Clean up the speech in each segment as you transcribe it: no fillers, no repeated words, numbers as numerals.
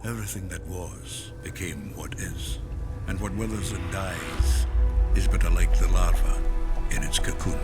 Everything that was became what is, and what withers and dies is but like the larva in its cocoon.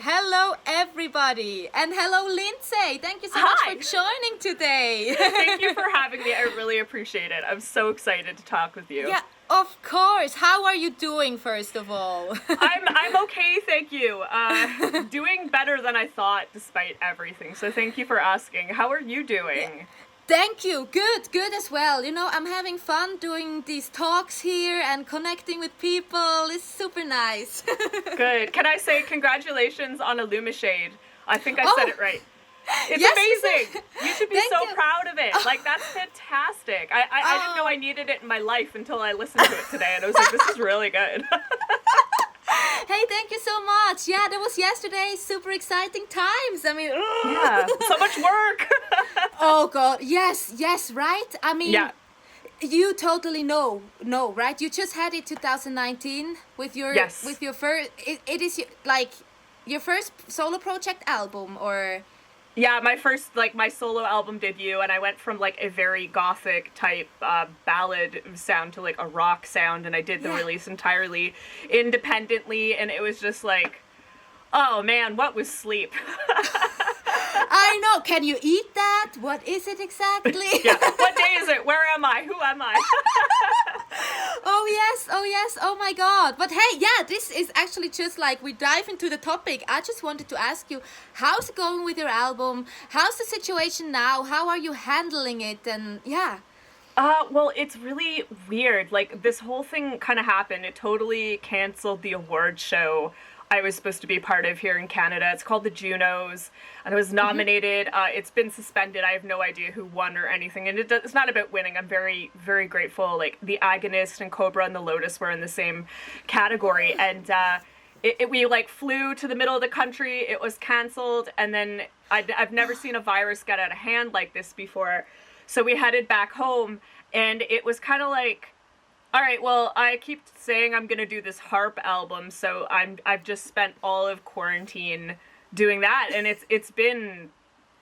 Hello, everybody, and hello, Lindsay. Thank you so much for joining today. Thank you for having me. I really appreciate it. I'm so excited to talk with you. Yeah, of course. How are you doing, first of all? I'm okay, thank you. Doing better than I thought, despite everything. So thank you for asking. How are you doing? Yeah. Thank you. Good as well. You know, I'm having fun doing these talks here and connecting with people. It's super nice. Good. Can I say congratulations on Illumishade? I think I said it right. It's yes, amazing. You should be so you. proud of it. Like, that's fantastic. I didn't know I needed it in my life until I listened to it today, and I was like, this is really good. Hey, thank you so much. Yeah, that was yesterday. Super exciting times. I mean, yeah, so much work. Oh God, yes, right? I mean, yeah. You totally know, right? You just had it 2019 with your first. It is like your first solo project album, or? Yeah, my first, like, my solo album debut, and I went from, like, a very gothic type ballad sound to, like, a rock sound, and I did the release entirely independently, and it was just like, oh man, what was sleep? I know. Can you eat that? What is it exactly? Yeah. What day is it? Where am I? Who am I? Oh yes. Oh my God. But hey, yeah, this is actually just like we dive into the topic. I just wanted to ask you, how's it going with your album? How's the situation now? How are you handling it? And yeah. Well, it's really weird. Like, this whole thing kind of happened. It totally canceled the award show I was supposed to be part of here in Canada. It's called the Junos, and I was nominated. It's been suspended. I have no idea who won or anything, and it's not about winning. I'm very, very grateful. Like, The Agonist and Cobra and the Lotus were in the same category, and we like flew to the middle of the country. It was canceled, and then I've never seen a virus get out of hand like this before. So we headed back home, and it was kind of like, all right, well, I keep saying I'm gonna do this harp album, so I've just spent all of quarantine doing that, and it's been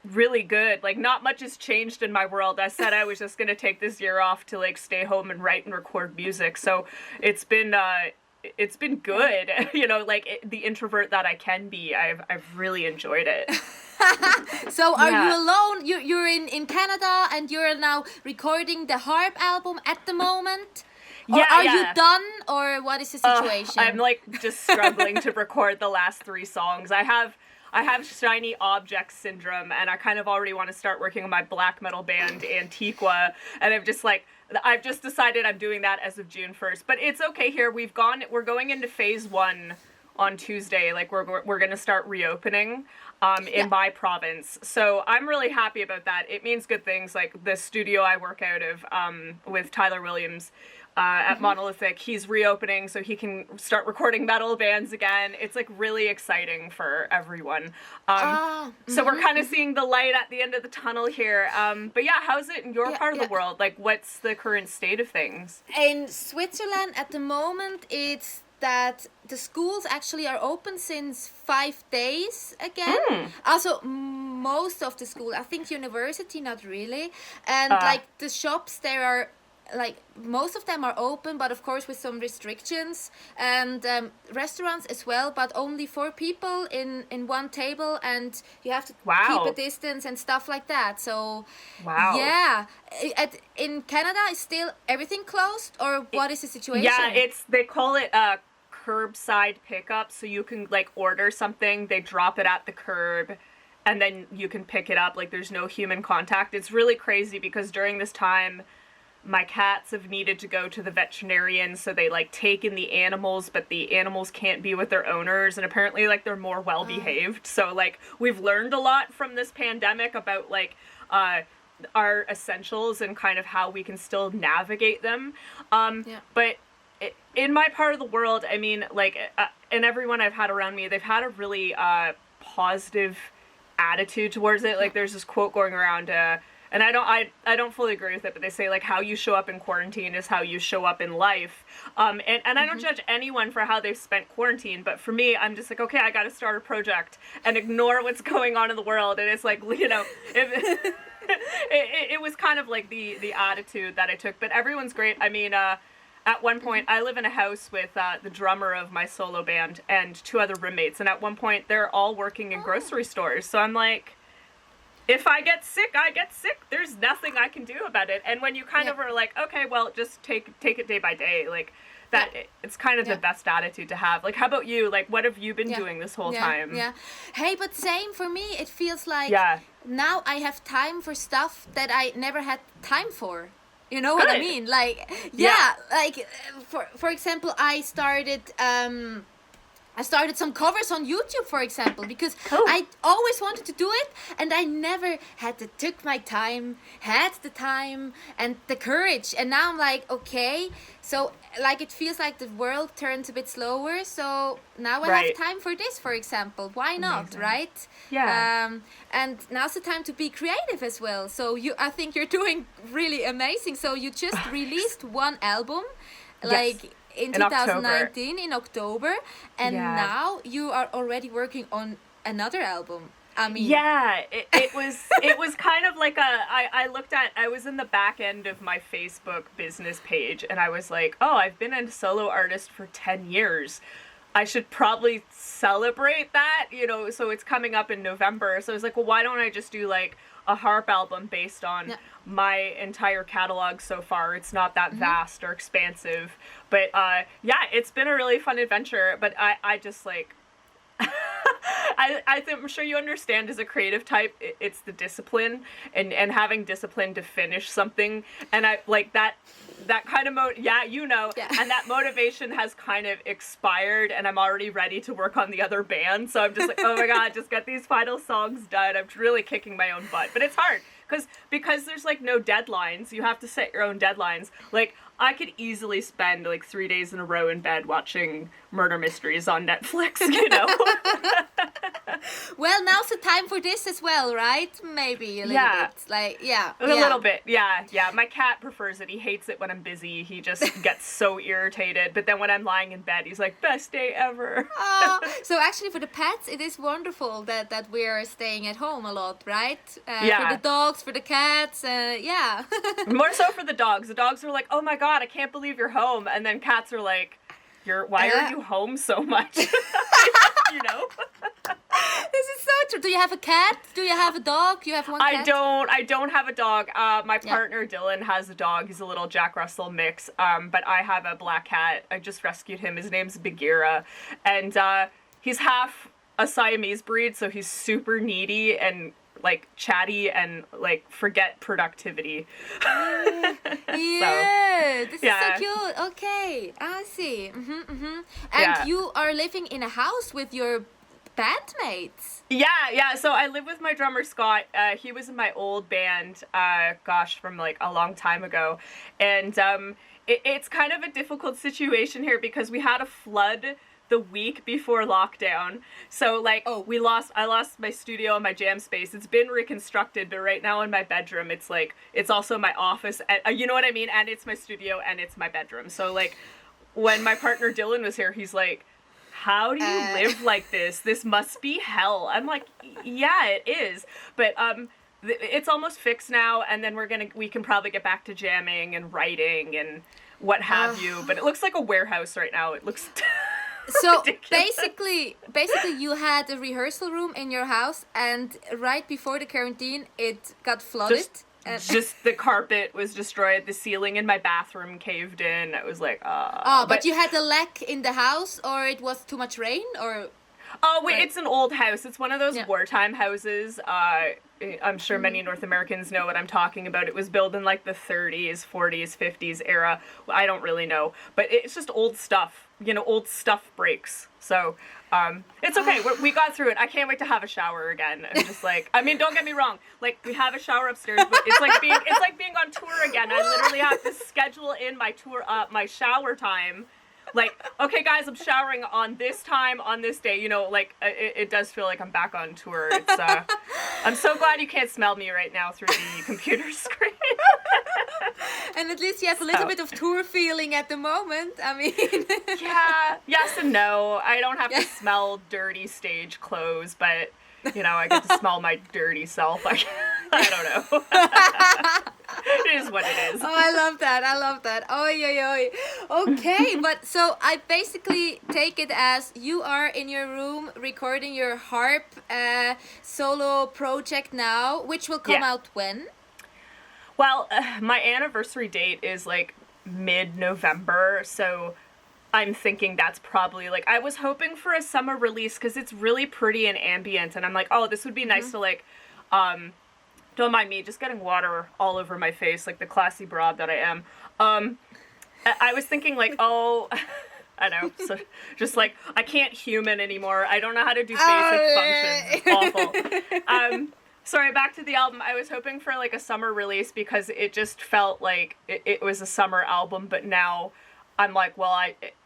really good. Like, not much has changed in my world. I said I was just gonna take this year off to, like, stay home and write and record music, so it's been good. You know, like, the introvert that I can be, I've really enjoyed it. So are you alone? You're in Canada, and you're now recording the harp album at the moment? Or are you done, or what is the situation? I'm, like, just struggling to record the last 3 songs. I have shiny object syndrome, and I kind of already want to start working on my black metal band Antiqua, and I've just decided I'm doing that as of June 1st. But it's okay here. We're going into phase 1 on Tuesday. Like, we're going to start reopening in my province. So I'm really happy about that. It means good things. Like, the studio I work out of with Tyler Williams at Monolithic, he's reopening so he can start recording metal bands again. It's, like, really exciting for everyone. So we're kind of seeing the light at the end of the tunnel here. But yeah, how's it in your part of the world? Like, what's the current state of things? In Switzerland at the moment, it's that the schools actually are open since 5 days again. Also, most of the school, I think university, not really. And like the shops, there are, like, most of them are open, but of course with some restrictions, and restaurants as well, but only 4 people in one table, and you have to keep a distance and stuff like that. So yeah, in Canada is still everything closed, or what is the situation? Yeah, they call it curbside pickup, so you can, like, order something, they drop it at the curb, and then you can pick it up. Like, there's no human contact. It's really crazy because during this time, my cats have needed to go to the veterinarian, so they, like, take in the animals, but the animals can't be with their owners, and apparently, like, they're more well-behaved. So, like, we've learned a lot from this pandemic about, like, our essentials and kind of how we can still navigate them. But in my part of the world, I mean, like, and everyone I've had around me, they've had a really positive attitude towards it. Like there's this quote going around, and I don't fully agree with it, but they say like how you show up in quarantine is how you show up in life. And I don't judge anyone for how they've spent quarantine, but for me, I'm just like, okay, I got to start a project and ignore what's going on in the world. And it's like, you know, it was kind of like the attitude that I took, but everyone's great. I mean, at one point, I live in a house with the drummer of my solo band and 2 other roommates, and at one point, they're all working in grocery stores. So I'm like, if I get sick, I get sick. There's nothing I can do about it. And when you kind of are like, okay, well, just take it day by day, like that, it's kind of the best attitude to have. Like, how about you? Like, what have you been doing this whole time? Yeah. Hey, but same for me. It feels like now I have time for stuff that I never had time for. You know what I mean? Like, like for example, I started some covers on YouTube, for example, because I always wanted to do it, and I never had the time and the courage. And now I'm like, okay, so like it feels like the world turns a bit slower. So now I have time for this, for example. Why not, right? Yeah. And now's the time to be creative as well. So I think you're doing really amazing. So you just released 1 album, like. In 2019, in October, and now you are already working on another album. I mean, it was kind of like I was in the back end of my Facebook business page, and I was like, oh, I've been a solo artist for 10 years. I should probably celebrate that, you know, so it's coming up in November. So I was like, well, why don't I just do like a harp album based on my entire catalog so far? It's not that vast or expansive, but it's been a really fun adventure. But I just like I'm sure you understand, as a creative type, it's the discipline and having discipline to finish something, and I like that kind of and that motivation has kind of expired, and I'm already ready to work on the other band. So I'm just like, oh my god, just get these final songs done. I'm really kicking my own butt, but it's hard because there's like no deadlines. You have to set your own deadlines. Like I could easily spend like 3 days in a row in bed watching murder mysteries on Netflix, you know. Well, now's the time for this as well, right? Maybe a little bit. Like, a little bit. Yeah. My cat prefers it. He hates it when I'm busy. He just gets so irritated. But then when I'm lying in bed, he's like, best day ever. Oh, so actually for the pets, it is wonderful that we're staying at home a lot, right? For the dogs, for the cats, More so for the dogs. The dogs are like, oh my god, I can't believe you're home. And then cats are like, why are you home so much? You know? This is so true. Do you have a cat? Do you have a dog? You have one cat? I don't have a dog. My partner Dylan has a dog. He's a little Jack Russell mix. But I have a black cat. I just rescued him. His name's Bagheera. And he's half a Siamese breed, so he's super needy and like chatty and like forget productivity. This is so cute. Okay, I see. And you are living in a house with your bandmates. Yeah. So I live with my drummer Scott. He was in my old band, from like a long time ago, and it's kind of a difficult situation here because we had a flood the week before lockdown. So like I lost my studio and my jam space. It's been reconstructed, but right now in my bedroom it's also my office, and, you know what I mean, and it's my studio and it's my bedroom. So like when my partner Dylan was here, he's like, how do you live like this? This must be hell. I'm like, yeah, it is. But it's almost fixed now, and then we can probably get back to jamming and writing and what have you. But it looks like a warehouse right now. It looks so basically you had a rehearsal room in your house, and right before the quarantine it got flooded. Just the carpet was destroyed, the ceiling in my bathroom caved in. I was like, but you had a leak in the house, or it was too much rain, or? Oh, wait, it's an old house. It's one of those wartime houses. I'm sure many North Americans know what I'm talking about. It was built in like the 30s, 40s, 50s era. I don't really know, but it's just old stuff. You know, old stuff breaks. So it's okay. We got through it. I can't wait to have a shower again. I'm just like, I mean, don't get me wrong. Like, we have a shower upstairs, but it's like being on tour again. I literally have to schedule in my tour, my shower time like, okay, guys, I'm showering on this time, on this day. You know, like, it does feel like I'm back on tour. It's, I'm so glad you can't smell me right now through the computer screen. And at least you have a little bit of tour feeling at the moment. I mean, yeah, yes and no. I don't have to smell dirty stage clothes, but, you know, I get to smell my dirty self. I don't know. It is what it is. Oh, I love that. I love that. Oy, oy, oy. Okay, but so I basically take it as you are in your room recording your harp solo project now, which will come out when? Well, my anniversary date is like mid-November, so I'm thinking that's probably like, I was hoping for a summer release because it's really pretty and ambient, and I'm like, oh, this would be nice to like, don't mind me, just getting water all over my face, like the classy broad that I am. I was thinking like, oh, I know, so just like, I can't human anymore. I don't know how to do basic functions. It's awful. Sorry, back to the album. I was hoping for like a summer release because it just felt like it was a summer album, but now I'm like, well,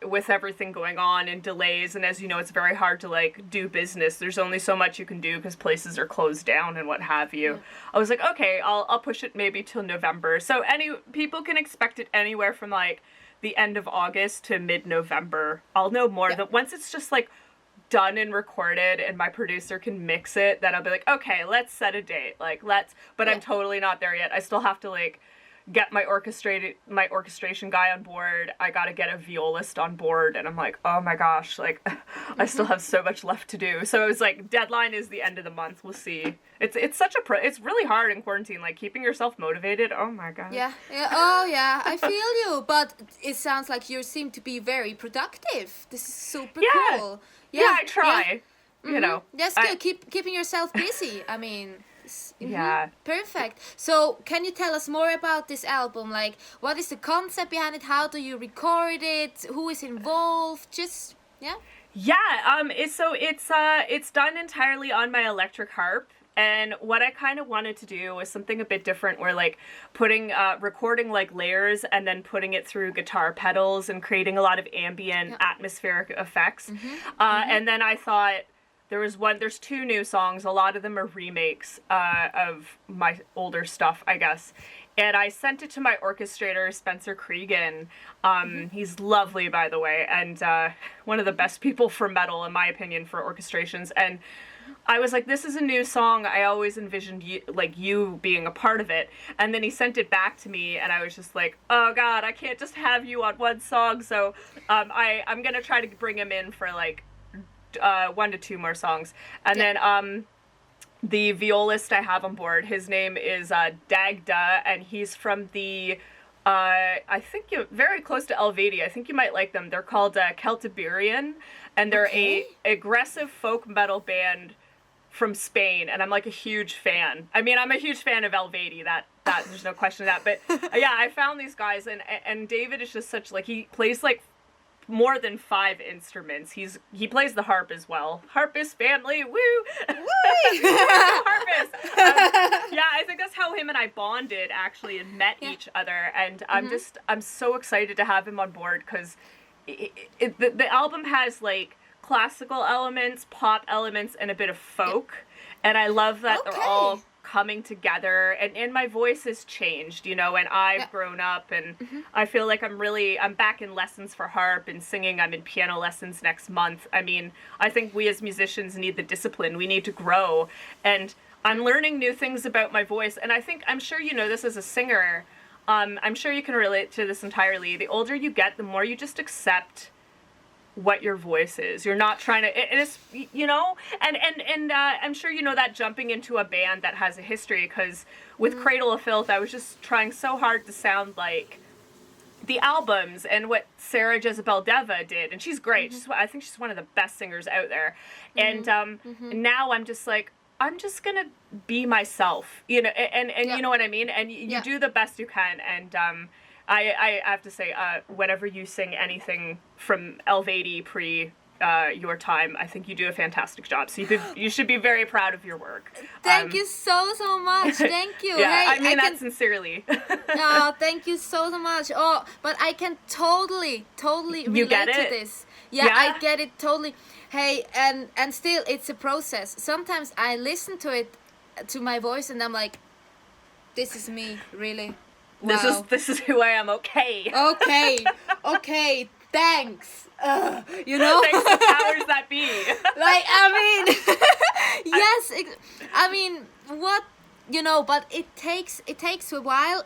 with everything going on and delays, and as you know, it's very hard to like do business. There's only so much you can do because places are closed down and what have you. Yeah. I was like, okay, I'll push it maybe till November. So people can expect it anywhere from like the end of August to mid-November. I'll know more. Once it's just like done and recorded and my producer can mix it, then I'll be like, okay, let's set a date. Like, but I'm totally not there yet. I still have to like get my orchestration guy on board. I gotta get a violist on board, and I'm like, oh my gosh, like I still have so much left to do. So it was like, deadline is the end of the month. We'll see. It's such it's really hard in quarantine, like keeping yourself motivated. Oh my god. Yeah. Oh yeah, I feel you. But it sounds like you seem to be very productive. This is super cool. Yeah, I try. Yeah. You know. That's good. Keeping yourself busy. I mean. Yeah. Perfect. So, can you tell us more about this album? Like, what is the concept behind it? How do you record it? Who is involved? Just It's done entirely on my electric harp. And what I kind of wanted to do was something a bit different, where like recording like layers and then putting it through guitar pedals and creating a lot of ambient atmospheric effects. And then I thought, there's 2 new songs. A lot of them are remakes of my older stuff, I guess. And I sent it to my orchestrator, Spencer Cregan. He's lovely, by the way, and one of the best people for metal, in my opinion, for orchestrations. And I was like, this is a new song. I always envisioned you being a part of it. And then he sent it back to me, and I was just like, oh God, I can't just have you on one song. So I'm going to try to bring him in for like 1 to 2 more songs. And then the violist I have on board, his name is Dagda, and he's from the I think you're very close to Elvedi. I think you might like them. They're called Celtiberian, and they're a aggressive folk metal band from Spain, and I'm like a huge fan. I mean, I'm a huge fan of Elvedi. That there's no question of that. But yeah, I found these guys, and David is just such, like, he plays like more than 5 instruments. He plays the harp as well. Harpist family, woo! Harpist. Yeah, I think that's how him and I bonded actually and met each other. And I'm so excited to have him on board because the album has like classical elements, pop elements, and a bit of folk. And I love that they're all coming together, and my voice has changed, you know, and I've grown up, and I feel like I'm back in lessons for harp and singing. I'm in piano lessons next month. I mean, I think we as musicians need the discipline. We need to grow, and I'm learning new things about my voice, and I'm sure you know this as a singer. I'm sure you can relate to this entirely. The older you get, the more you just accept what your voice is. You're not trying to, it's, you know, and I'm sure you know that jumping into a band that has a history, because with Cradle of Filth, I was just trying so hard to sound like the albums and what Sarah Jezebel Deva did, and she's great. I think she's one of the best singers out there. And now I'm just like, I'm just gonna be myself, you know, and you know what I mean? And you do the best you can, and I have to say, whenever you sing anything from Elvedi your time. I think you do a fantastic job. So you should be very proud of your work. Thank you so much. Thank you. Yeah, Hey, I mean that can... sincerely. Oh, thank you so much. Oh, but I can totally relate get to it? this. Yeah, I get it totally. Hey, and still it's a process. Sometimes I listen to it, to my voice, and I'm like, this is me, really. Wow. This is who I am. Okay. Okay, thanks. You know? Thanks to powers that be. Like, I mean, yes, I mean, what, you know, but it takes a while.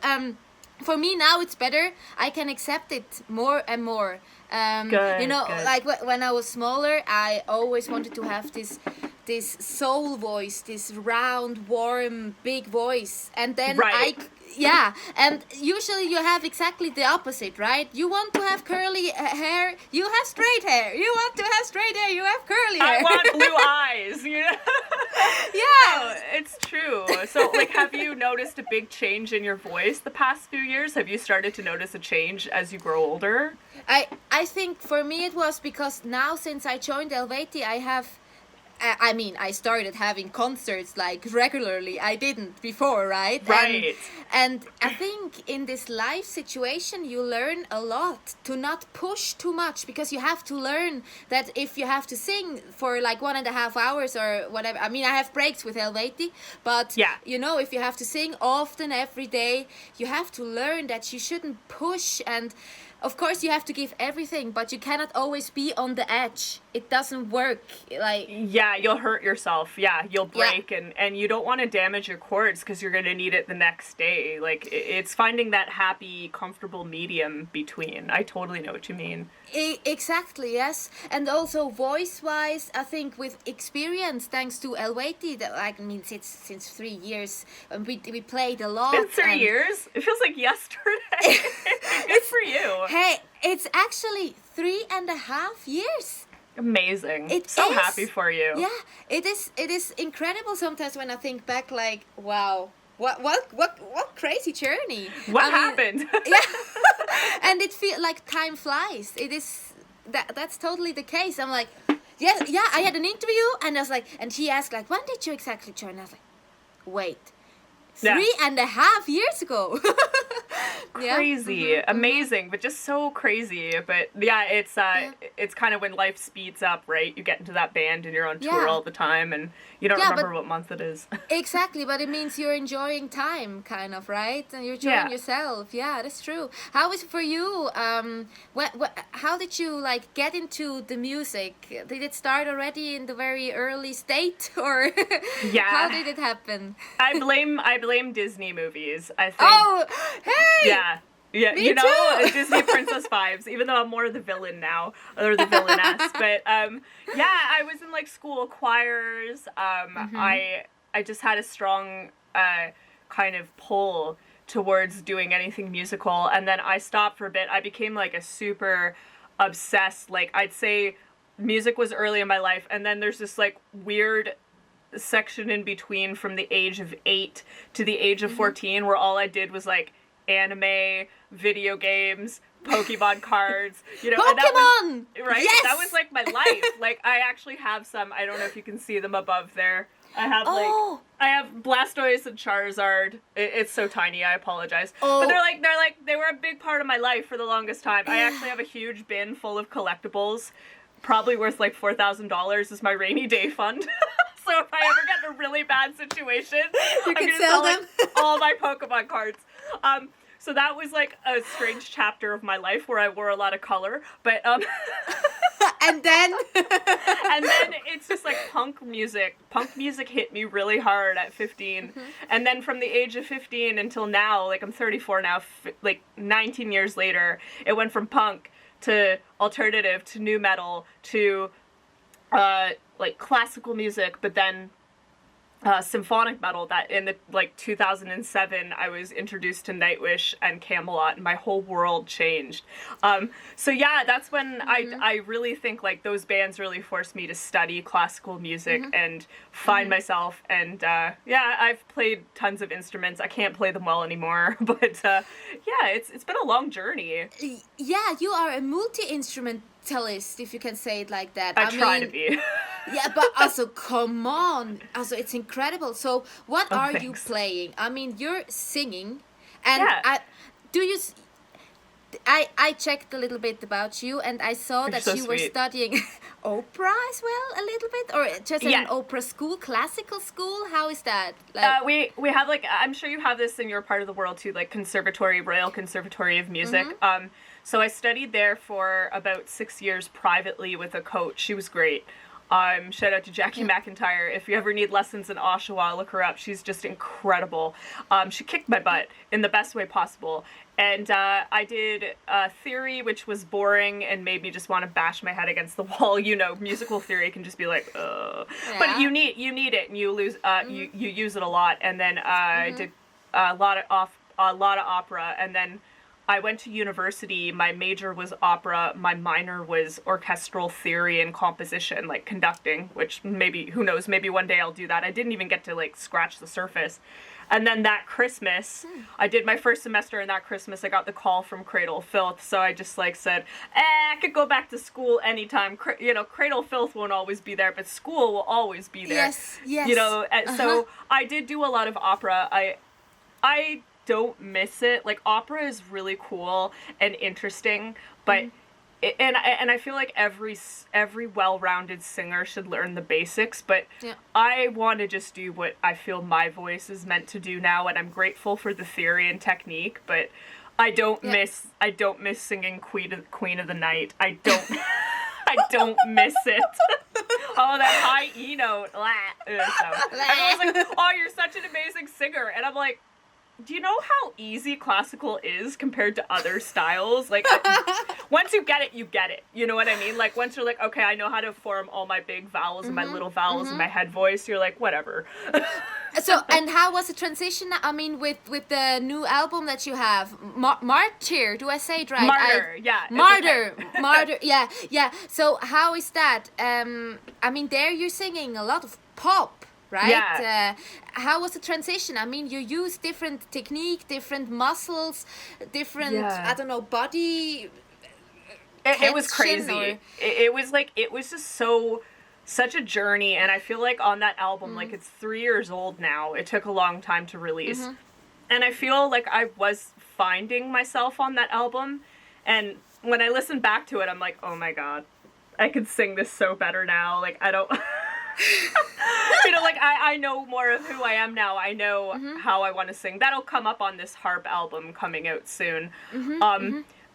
For me now it's better. I can accept it more and more. Good, you know, good. like when I was smaller, I always wanted to have this soul voice, this round, warm, big voice, and then Right. yeah, and usually you have exactly the opposite, right? You want to have curly hair, you have straight hair. You want to have straight hair, you have curly hair. I want blue eyes, you know? Yeah. No, it's true. So, like, have you noticed a big change in your voice the past few years? Have you started to notice a change as you grow older? I think for me it was because now since I joined Helveti, I have I mean, I started having concerts like regularly. I didn't before, right? Right. And I think in this life situation, you learn a lot to not push too much, because you have to learn that if you have to sing for like 1.5 hours or whatever. I mean, I have breaks with Helveti, but Yeah. you know, if you have to sing often every day, you have to learn that you shouldn't push. And of course you have to give everything, but you cannot always be on the edge. It doesn't work. Like, Yeah, you'll hurt yourself. Yeah, you'll break, and you don't want to damage your cords because you're going to need it the next day. Like, it's finding that happy, comfortable medium between. I totally know what you mean. Exactly, yes. And also voice-wise, I think with experience, thanks to Helveti, that I mean, since 3 years, we played a lot. In 3 and- years? It feels like yesterday. Good for you. Hey, it's actually 3.5 years. Amazing. It So is. happy for you. Yeah, it is incredible sometimes when I think back, like, wow, what crazy journey. What I mean, happened? Yeah. And it feels like time flies. It is that's totally the case. I'm like, yeah, I had an interview, and I was like, and he asked like, when did you exactly join? I was like, wait, Yeah. 3.5 years ago. Yeah. Crazy, amazing, but just so crazy. But yeah, it's kind of when life speeds up, right? You get into that band and you're on tour Yeah. all the time, and you don't Yeah, remember but- what month it is. Exactly, but it means you're enjoying time, kind of, right? And you're enjoying Yeah. yourself. Yeah, that's true. How is it for you? How did you like get into the music? Did it start already in the very early state, or Yeah. how did it happen? I blame Disney movies. I think. Oh, hey! Yeah, Me you know, too. Disney princess vibes. Even though I'm more the villain now, or the villainess. But yeah, I was in like school choirs. I just had a strong kind of pull towards doing anything musical, and then I stopped for a bit. I became like a super obsessed. Like, I'd say music was early in my life, and then there's this like weird section in between from the age of 8 to the age of 14 where all I did was like anime, video games, Pokemon cards, you know. And that was, Pokemon! right? Yes! That was like my life. Like, I actually have some, I don't know if you can see them above there. I have Oh. I have Blastoise and Charizard. It's so tiny, I apologize. Oh. But they were a big part of my life for the longest time. I actually have a huge bin full of collectibles, probably worth like $4,000 is my rainy day fund. So if I ever get in a really bad situation, You I'm can gonna sell like, them. all my Pokemon cards. So that was like a strange chapter of my life where I wore a lot of color, but And then and then it's just like punk music. Punk music hit me really hard at 15. And then from the age of 15 until now, like I'm 34 now, like 19 years later, it went from punk to alternative to new metal to like classical music, but then symphonic metal, that in the like 2007 I was introduced to Nightwish and Camelot, and my whole world changed. So yeah, that's when I really think like those bands really forced me to study classical music and find myself. And yeah, I've played tons of instruments. I can't play them well anymore, but yeah, it's been a long journey. Yeah, you are a multi-instrumentalist, if you can say it like that. I try to be. Yeah, but also, come on. Also, it's incredible. So, what are you thanks. playing? I mean, you're singing, and Yeah. I checked a little bit about you, and I saw You're that so you were sweet. studying opera as well, a little bit, or just in Yeah. an opera school, classical school. How is that? Like, We have like, I'm sure you have this in your part of the world too, like Conservatory, Royal Conservatory of Music. So I studied there for about 6 years privately with a coach. She was great. Shout out to Jackie McIntyre. If you ever need lessons in Oshawa, look her up. She's just incredible. She kicked my butt in the best way possible. And I did theory, which was boring and made me just want to bash my head against the wall. You know, musical theory can just be like, ugh. Yeah. But you need it, and you use it a lot. And then I did a lot of opera, and then I went to university. My major was opera. My minor was orchestral theory and composition, like conducting, which maybe, who knows, maybe one day I'll do that. I didn't even get to like scratch the surface. And then that Christmas, I did my first semester, and that Christmas I got the call from Cradle Filth. So I just like said, I could go back to school anytime. Cradle Filth won't always be there, but school will always be there. Yes, yes. You know, and so I did do a lot of opera. I don't miss it. Like, opera is really cool and interesting, but and I feel like every well-rounded singer should learn the basics, but Yeah. I want to just do what I feel my voice is meant to do now, and I'm grateful for the theory and technique, but I don't miss singing Queen of the Night. I don't miss it. Oh, that high E note. Everyone's like, oh, you're such an amazing singer. And I'm like, do you know how easy classical is compared to other styles? Like, once you get it, you get it. You know what I mean? Like, once you're like, okay, I know how to form all my big vowels and my little vowels and my head voice, you're like, whatever. So, and how was the transition? I mean, with the new album that you have, Martyr, do I say it right? Martyr, yeah. it's Martyr, okay. Martyr, yeah. So, how is that? I mean, there you're singing a lot of pop, right? Yeah. How was the transition? I mean, you use different technique, different muscles, different, Yeah. I don't know, body. It was tension crazy. or- It was just such a journey, and I feel like on that album, like, it's 3 years old now. It took a long time to release. And I feel like I was finding myself on that album, and when I listen back to it, I'm like, oh my god, I could sing this so better now. Like, I don't... you know, like, I know more of who I am now. I know how I want to sing. That'll come up on this harp album coming out soon.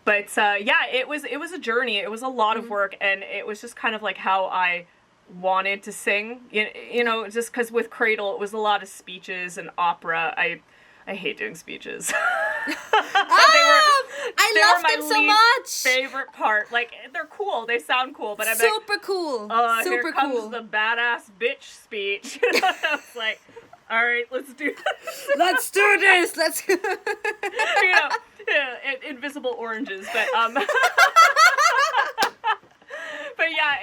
But yeah, it was a journey. It was a lot of work, and it was just kind of like how I wanted to sing. You know, just because with Cradle, it was a lot of speeches and opera. I hate doing speeches. I love my them so least much. favorite part. Like, they're cool. They sound cool, but I'm like, Super cool. Super here comes cool. the badass bitch speech. I was like, all right, let's do this. Let's do this. Let's. You know, yeah, invisible oranges, but but yeah,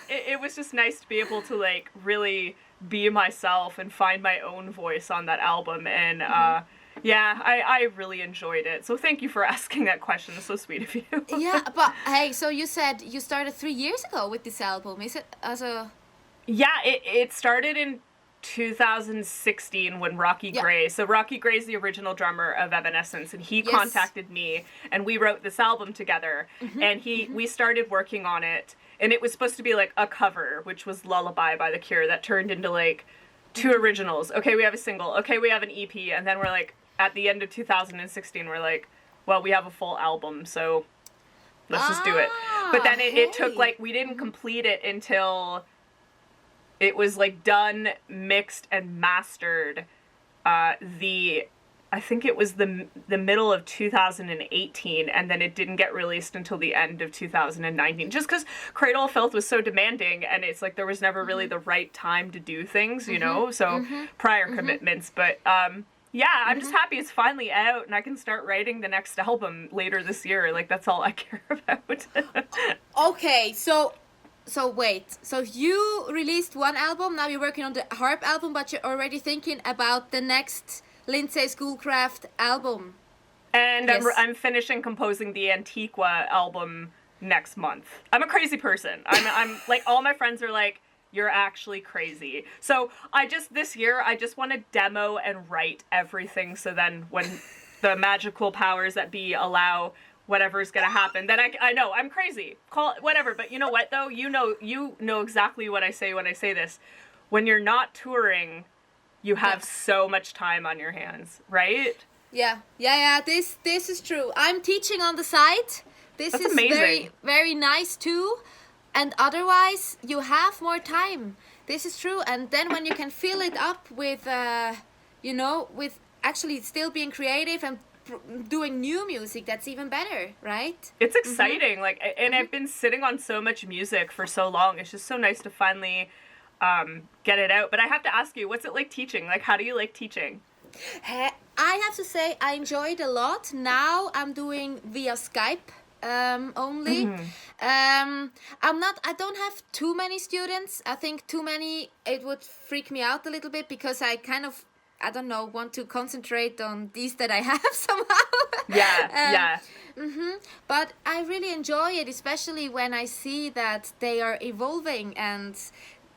it was just nice to be able to like really be myself and find my own voice on that album, and yeah, I really enjoyed it. So thank you for asking that question. It's so sweet of you. Yeah, but hey, so you said you started 3 years ago with this album. Is it as a? Yeah, it started in 2016 when Rocky Yeah. Gray, so Rocky Gray's the original drummer of Evanescence, and he contacted me, and we wrote this album together, and we started working on it, and it was supposed to be like a cover, which was Lullaby by The Cure, that turned into like 2 originals. Okay, we have a single. Okay, we have an EP, and then we're like, at the end of 2016, we're like, well, we have a full album, so let's just do it. But then it took hey. like, we didn't complete it until it was like done, mixed, and mastered. I I think it was the middle of 2018, and then it didn't get released until the end of 2019. Just because Cradle of Filth was so demanding, and it's like there was never really the right time to do things, you know. So prior commitments, but yeah, I'm just happy it's finally out, and I can start writing the next album later this year. Like that's all I care about. Okay, so wait. So you released one album, now you're working on the harp album, but you're already thinking about the next Lindsay Schoolcraft album. And Yes. I'm finishing composing the Antiqua album next month. I'm a crazy person. I'm like, all my friends are like, you're actually crazy. So this year, I just want to demo and write everything. So then when the magical powers that be allow whatever's going to happen, then I know I'm crazy. Call it whatever. But you know what though? You know exactly what I say when I say this. When you're not touring, you have so much time on your hands, right? Yeah. This is true. I'm teaching on the side. This That's is amazing. very, very nice too. And otherwise, you have more time. This is true. And then when you can fill it up with, with actually still being creative and doing new music, that's even better, right? It's exciting. Like, and I've been sitting on so much music for so long. It's just so nice to finally get it out. But I have to ask you, what's it like teaching? Like, how do you like teaching? I have to say I enjoy it a lot. Now I'm doing via Skype only. I don't have too many students. I think too many, it would freak me out a little bit because I kind of, I don't know, want to concentrate on these that I have somehow. Yeah. But I really enjoy it, especially when I see that they are evolving. And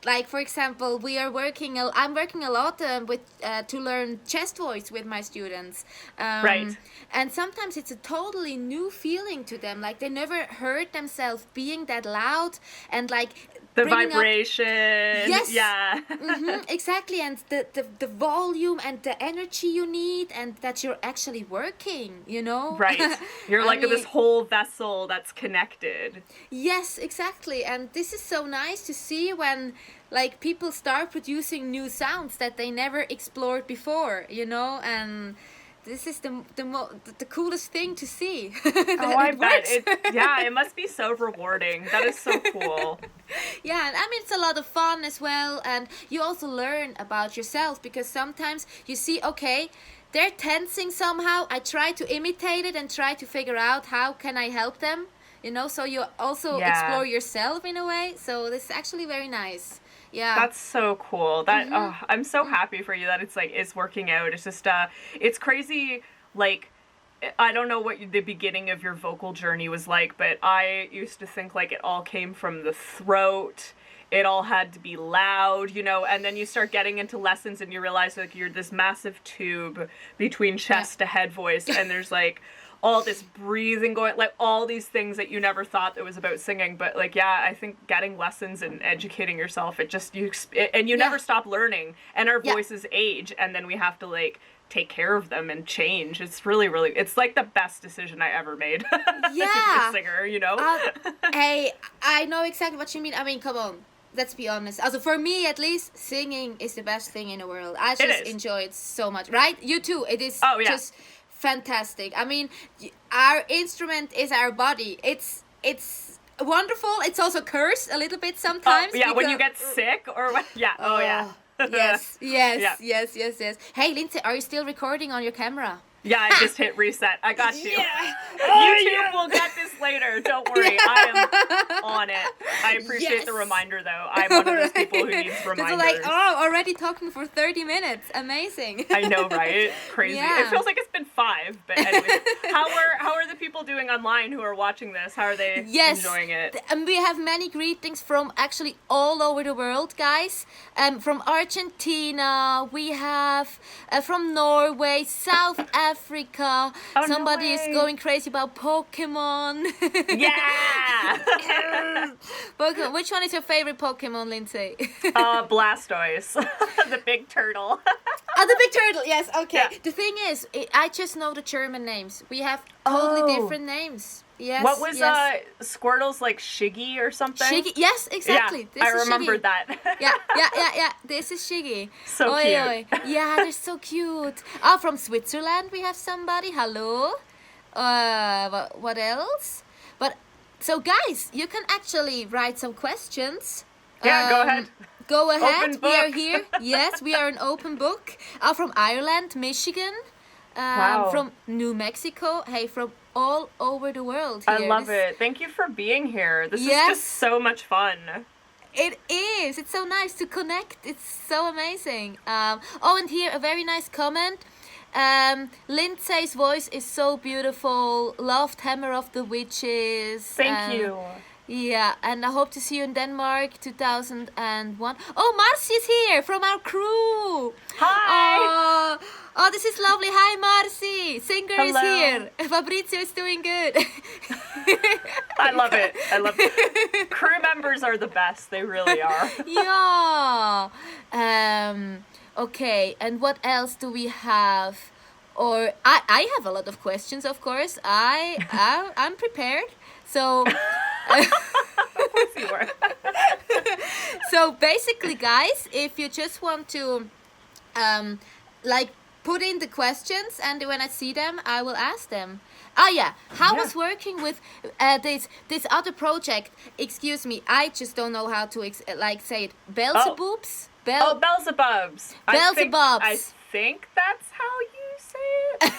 like, for example, I'm working a lot with to learn chest voice with my students. Right. And sometimes it's a totally new feeling to them. Like they never heard themselves being that loud and like The bringing up- vibration. Yes. Yeah. Exactly, and the volume and the energy you need, and that you're actually working, you know? Right. You're I like mean- this whole vessel that's connected. Yes, exactly. And this is so nice to see when like people start producing new sounds that they never explored before, you know? And this is the coolest thing to see. Oh, I bet. It must be so rewarding. That is so cool. Yeah, and I mean, it's a lot of fun as well. And you also learn about yourself because sometimes you see, okay, they're tensing somehow. I try to imitate it and try to figure out how can I help them, you know? So you also explore yourself in a way. So this is actually very nice. Yeah. That's so cool. I'm so happy for you that it's working out. It's just it's crazy. Like, I don't know what the beginning of your vocal journey was like, but I used to think like it all came from the throat. It all had to be loud, you know, and then you start getting into lessons and you realize like you're this massive tube between chest to head voice, and there's like all this breathing going, like all these things that you never thought it was about singing. But like, yeah, I think getting lessons and educating yourself, you never stop learning, and our voices age, and then we have to like take care of them and change. It's really, really, it's like the best decision I ever made to be a singer, you know? Hey, I know exactly what you mean. I mean, come on. Let's be honest. Also, for me, at least, singing is the best thing in the world. I just enjoy it so much. Right? You too. It is just fantastic. I mean, our instrument is our body. It's wonderful. It's also cursed a little bit sometimes. When you get sick or what? Yeah. Yes. Hey, Lindsay, are you still recording on your camera? Yeah, I just hit reset. I got you. YouTube will get this later. Don't worry. I am on it. I appreciate the reminder, though. I'm one of those people who needs reminders. Like, already talking for 30 minutes. Amazing. I know, right? Crazy. Yeah. It feels like it's been 5. But anyways, how are the people doing online who are watching this? How are they enjoying it? And we have many greetings from actually all over the world, guys. From Argentina, we have from Norway, South Africa. Somebody is going crazy about Pokemon. Yeah! Pokemon. Which one is your favorite Pokemon, Lindsay? Blastoise, the big turtle. Oh, the big turtle. Yes. Okay. Yeah. The thing is, I just know the German names. We have totally different names. Yes. What was yes. Squirtle's like Shiggy or something? Shiggy? Yes, exactly. Yeah, This I is remembered Shiggy. that. Yeah. This is Shiggy. So Oi, cute. oi. Yeah, they're so cute. Oh, from Switzerland we have somebody. Hello. What else? But so guys, you can actually write some questions. Yeah, go ahead. Go ahead. Open We are book. here. Yes, we are an open book. From Ireland, Michigan, Wow. from New Mexico. Hey, from all over the world here. I love it. Thank you for being here. This Yes. is just so much fun. It is. It's so nice to connect. It's so amazing. And here a very nice comment. Lindsay's voice is so beautiful. Loved Hammer of the Witches. Thank you. Yeah, and I hope to see you in Denmark 2001. Oh, Marcy is here from our crew. Hi. Oh, this is lovely. Hi, Marcy. Singer is Hello. here. Fabrizio is doing good. I love it. I love it. Crew members are the best. They really are. Yeah. Okay, and what else do we have? Or I have a lot of questions, of course. I'm prepared. So You are. so basically, guys, if you just want to like put in the questions, and when I see them I will ask them. Yeah, how Yeah. was working with this other project? Excuse me, I just don't know how to say it. Beelzebubs? Beelzebubs. Beelzebubs. I think that's how you say it.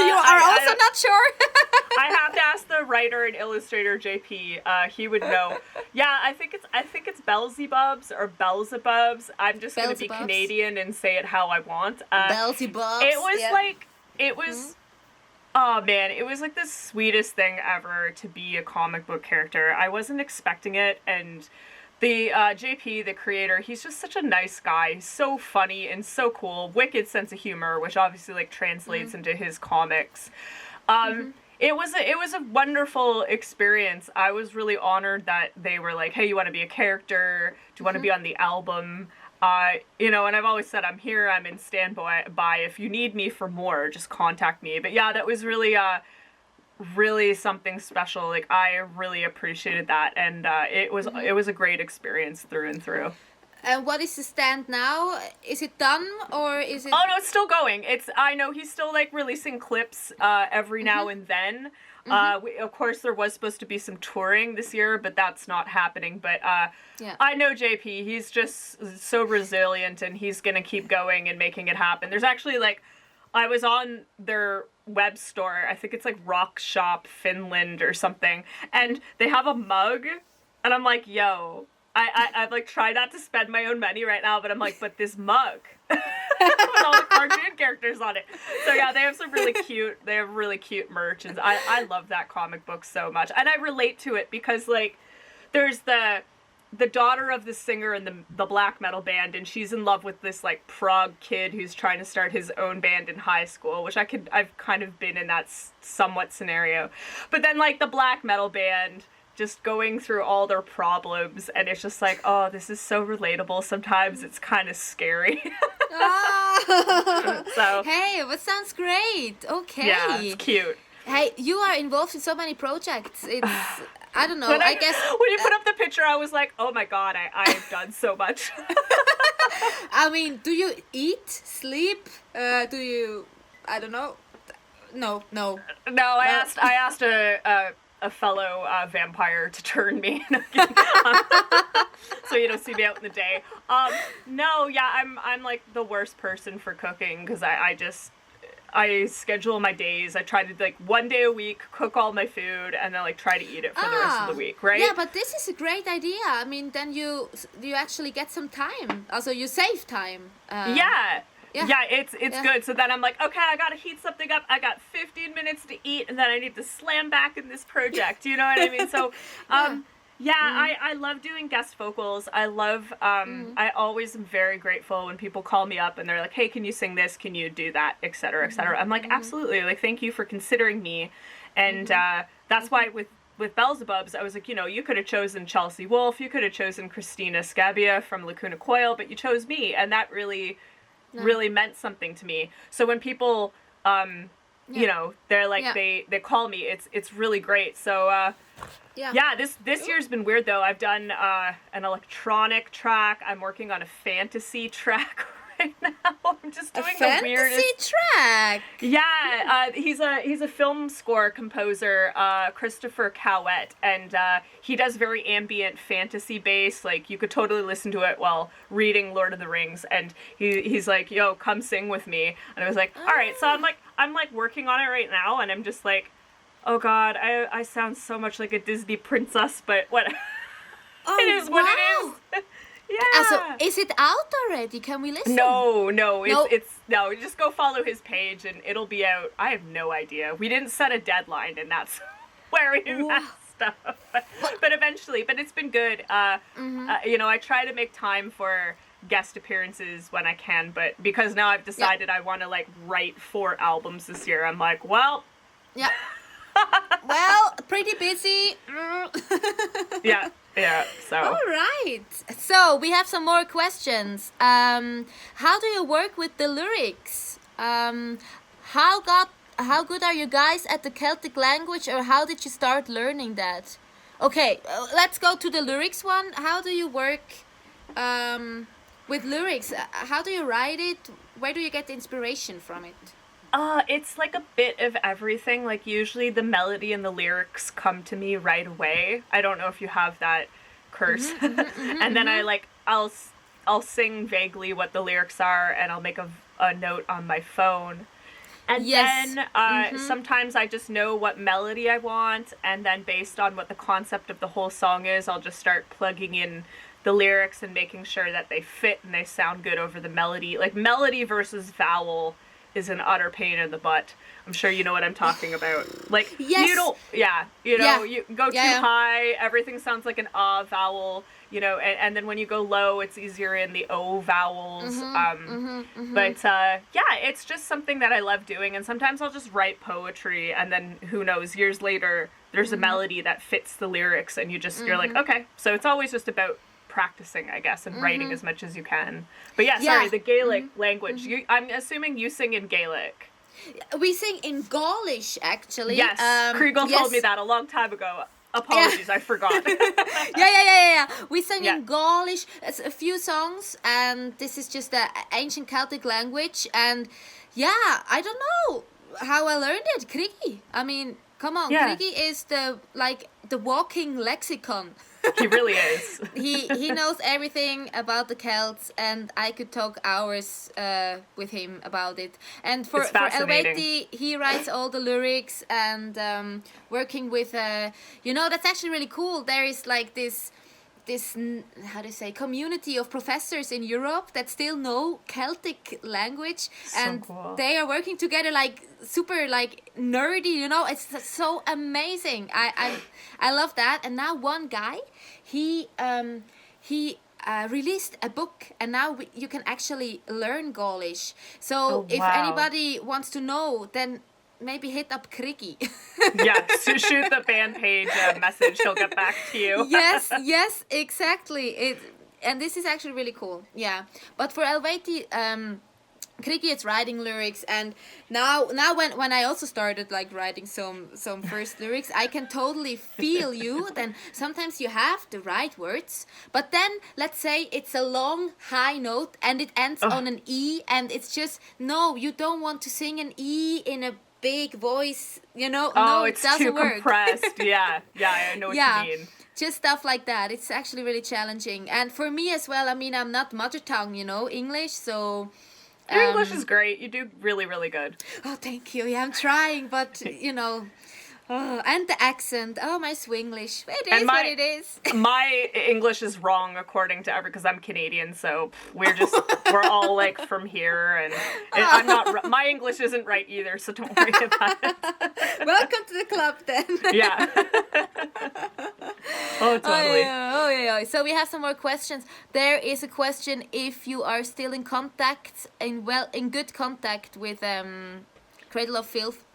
You are also not sure? I have to ask the writer and illustrator JP. He would know. Yeah, I think it's Beelzebubs or Beelzebubs. I'm just gonna be Beelzebubs. Canadian and say it how I want. Beelzebubs. It was yeah. like it was. Oh man, it was like the sweetest thing ever to be a comic book character. I wasn't expecting it, and the JP, the creator, he's just such a nice guy. He's so funny and so cool. Wicked sense of humor, which obviously like translates into his comics. It was a wonderful experience. I was really honored that they were like, "Hey, you want to be a character? Do you want to be on the album?" And I've always said I'm here. I'm in standby. If you need me for more, just contact me. But yeah, that was really, really something special. Like I really appreciated that, and it was a great experience through and through. And what is the stand now? Is it done or is it? Oh no, it's still going. I know he's still like releasing clips every now and then. Of course, there was supposed to be some touring this year, but that's not happening. But Yeah. I know JP. He's just so resilient, and he's gonna keep going and making it happen. There's actually I was on their web store. I think it's like Rock Shop Finland or something, and they have a mug, and I'm like, yo. I've like tried not to spend my own money right now, but I'm like, but this mug with all the cartoon characters on it. So yeah, they have really cute merch, and I love that comic book so much, and I relate to it because like there's the daughter of the singer in the black metal band, and she's in love with this like prog kid who's trying to start his own band in high school, which I've kind of been in that somewhat scenario, but then like the black metal band just going through all their problems, and it's just like, oh, this is so relatable. Sometimes it's kind of scary. So Hey, that sounds great. Okay. yeah, it's cute. Hey, you are involved in so many projects. It's I don't know. When I guess when you put up the picture, I was like, oh my god, I've done so much. I mean, do you eat, sleep? Do you? I don't know. No. No, I asked a fellow vampire to turn me, so you don't see me out in the day. No, yeah, I'm like the worst person for cooking because I schedule my days. I try to like one day a week cook all my food and then like try to eat it for the rest of the week, right? Yeah, but this is a great idea. I mean, then you actually get some time. Also, you save time. Yeah, it's Yeah. good. So then I'm like, okay, I gotta heat something up. I got 15 minutes to eat, and then I need to slam back in this project. You know what I mean? So, I love doing guest vocals. I love. I always am very grateful when people call me up and they're like, hey, can you sing this? Can you do that? Et cetera, et cetera. I'm like, absolutely. Like, thank you for considering me, and that's why with Beelzebubs, I was like, you could have chosen Chelsea Wolfe, you could have chosen Christina Scabia from Lacuna Coil, but you chose me, and that really really meant something to me. So when people, you know, they're like, they call me, it's really great. So, yeah, this year's been weird though. I've done an electronic track. I'm working on a fantasy track right now. I'm just doing the weirdest fantasy track. Yeah, he's a film score composer, Christopher Cowett, and he does very ambient fantasy bass. Like you could totally listen to it while reading Lord of the Rings. And he's like, "Yo, come sing with me." And I was like, "All right." So I'm like working on it right now, and I'm just like, "Oh God, I sound so much like a Disney princess," but what? Oh, it is what it is. Yeah. So is it out already? Can we listen? No, it's just go follow his page and it'll be out. I have no idea. We didn't set a deadline and that's where we messed up. But eventually, but it's been good. You know, I try to make time for guest appearances when I can, but because now I've decided I want to like write 4 albums this year, I'm like, well, yeah. Well, pretty busy. Yeah, so. All right. So we have some more questions. How do you work with the lyrics? How good are you guys at the Celtic language, or how did you start learning that? Okay, let's go to the lyrics one. How do you work with lyrics? How do you write it? Where do you get the inspiration from it? It's like a bit of everything. Like usually the melody and the lyrics come to me right away. I don't know if you have that curse. And then I'll sing vaguely what the lyrics are, and I'll make a note on my phone. And then sometimes I just know what melody I want, and then based on what the concept of the whole song is, I'll just start plugging in the lyrics and making sure that they fit and they sound good over the melody. Like melody versus vowel is an utter pain in the butt. I'm sure you know what I'm talking about. Like, you don't, you go too high, everything sounds like an vowel, you know, and then when you go low, it's easier in the O vowels. But it's just something that I love doing, and sometimes I'll just write poetry, and then who knows, years later, there's a melody that fits the lyrics, and you're like, okay. So it's always just about practicing, I guess, and writing as much as you can. But sorry, the Gaelic language. I'm assuming you sing in Gaelic. We sing in Gaulish, actually. Yes, Kriegel told me that a long time ago. Apologies, I forgot. Yeah. We sing in Gaulish. It's a few songs, and this is just the ancient Celtic language. And I don't know how I learned it. Criggy. I mean, come on, Criggy is the walking lexicon. He really is. He knows everything about the Celts, and I could talk hours with him about it. And for Helveti, he writes all the lyrics, and working with that's actually really cool. There is like this how do you say, community of professors in Europe that still know Celtic language, and cool. They are working together like super like nerdy, you know. It's so amazing. I love that. And now one guy, he released a book, and now you can actually learn Gaulish. So if anybody wants to know, then maybe hit up Criggy. So shoot the fan page message. He'll get back to you. yes, exactly. And this is actually really cool. Yeah, but for Helveti, Criggy is writing lyrics, and now when I also started like writing some first lyrics, I can totally feel you. Then sometimes you have the right words, but then let's say it's a long high note and it ends on an E, and it's just no, you don't want to sing an E in a big voice, you know. No, it's it doesn't too work. compressed. I know what you mean. Just stuff like that. It's actually really challenging, and for me as well. I mean, I'm not mother tongue, English, so. Your English is great. You do really, really good. Oh, thank you. Yeah, I'm trying, but and the accent. Oh, my Swinglish. It is what it is. My English is wrong according to because I'm Canadian, so we're all like from here, and I'm not. My English isn't right either, so don't worry about it. Welcome to the club, then. Yeah. Oh, totally. Oh, yeah. So we have some more questions. There is a question if you are still in good contact with Cradle of Filth.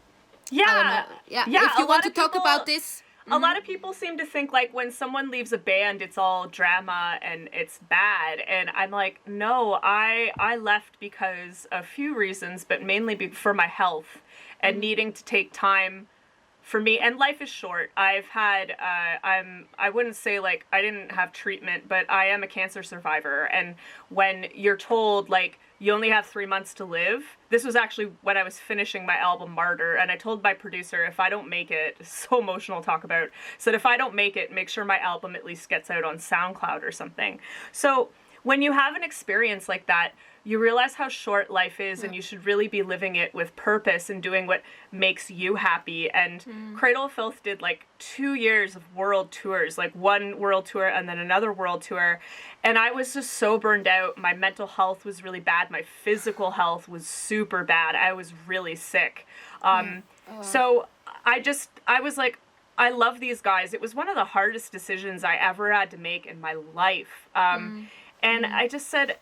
Yeah. If you want to talk about this. a lot of people seem to think like when someone leaves a band, it's all drama and it's bad. And I'm like, no, I left because of a few reasons, but mainly for my health and needing to take time for me. And life is short. I've had, I wouldn't say like I didn't have treatment, but I am a cancer survivor. And when you're told like, you only have 3 months to live. This was actually when I was finishing my album Martyr, and I told my producer, if I don't make it, it's so emotional to talk about, said if I don't make it, make sure my album at least gets out on SoundCloud or something. So when you have an experience like that, you realize how short life is, and you should really be living it with purpose and doing what makes you happy. And Cradle of Filth did like 2 years of world tours, like one world tour and then another world tour. And I was just so burned out. My mental health was really bad. My physical health was super bad. I was really sick. So I was like, I love these guys. It was one of the hardest decisions I ever had to make in my life. And I just said,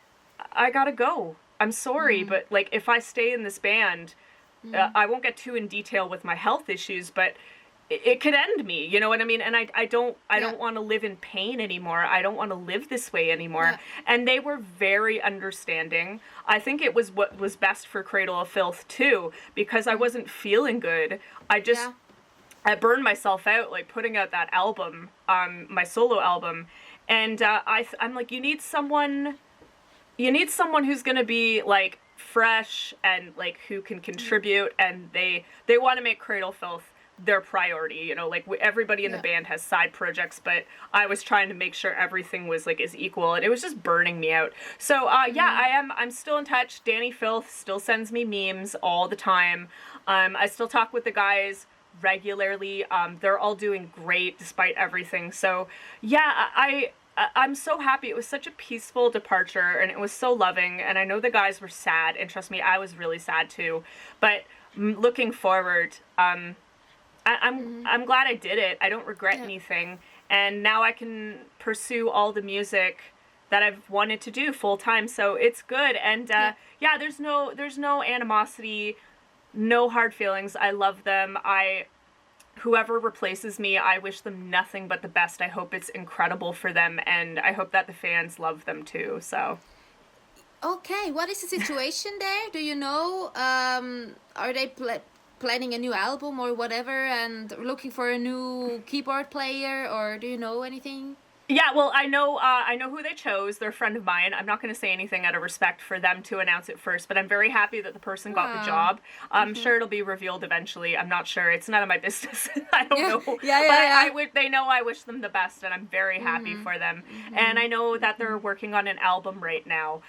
I gotta go. I'm sorry, but like if I stay in this band, I won't get too in detail with my health issues, but it could end me. You know what I mean? And I don't want to live in pain anymore. I don't want to live this way anymore. Yeah. And they were very understanding. I think it was what was best for Cradle of Filth too, because I wasn't feeling good. I burned myself out like putting out that album, my solo album, and I'm like, you need someone who's gonna be like fresh and like who can contribute, and they want to make Cradle Filth their priority, you know, like everybody in the band has side projects, but I was trying to make sure everything was like as equal, and it was just burning me out. So I'm still in touch. Danny Filth still sends me memes all the time. I still talk with the guys regularly. They're all doing great despite everything. So yeah, I'm so happy. It was such a peaceful departure, and it was so loving, and I know the guys were sad, and trust me, I was really sad too. But looking forward, I'm glad I did it. I don't regret anything, and now I can pursue all the music that I've wanted to do full time. So it's good, and there's no animosity, no hard feelings. I love them. Whoever replaces me, I wish them nothing but the best. I hope it's incredible for them, and I hope that the fans love them too. So. Okay, what is the situation there? Do you know? Are they planning a new album or whatever, and looking for a new keyboard player, or do you know anything? Yeah, well, I know who they chose. They're a friend of mine. I'm not going to say anything out of respect for them to announce it first, but I'm very happy that the person got the job. I'm sure it'll be revealed eventually. I'm not sure. It's none of my business. I don't know. But they know I wish them the best, and I'm very happy for them. And I know that they're working on an album right now.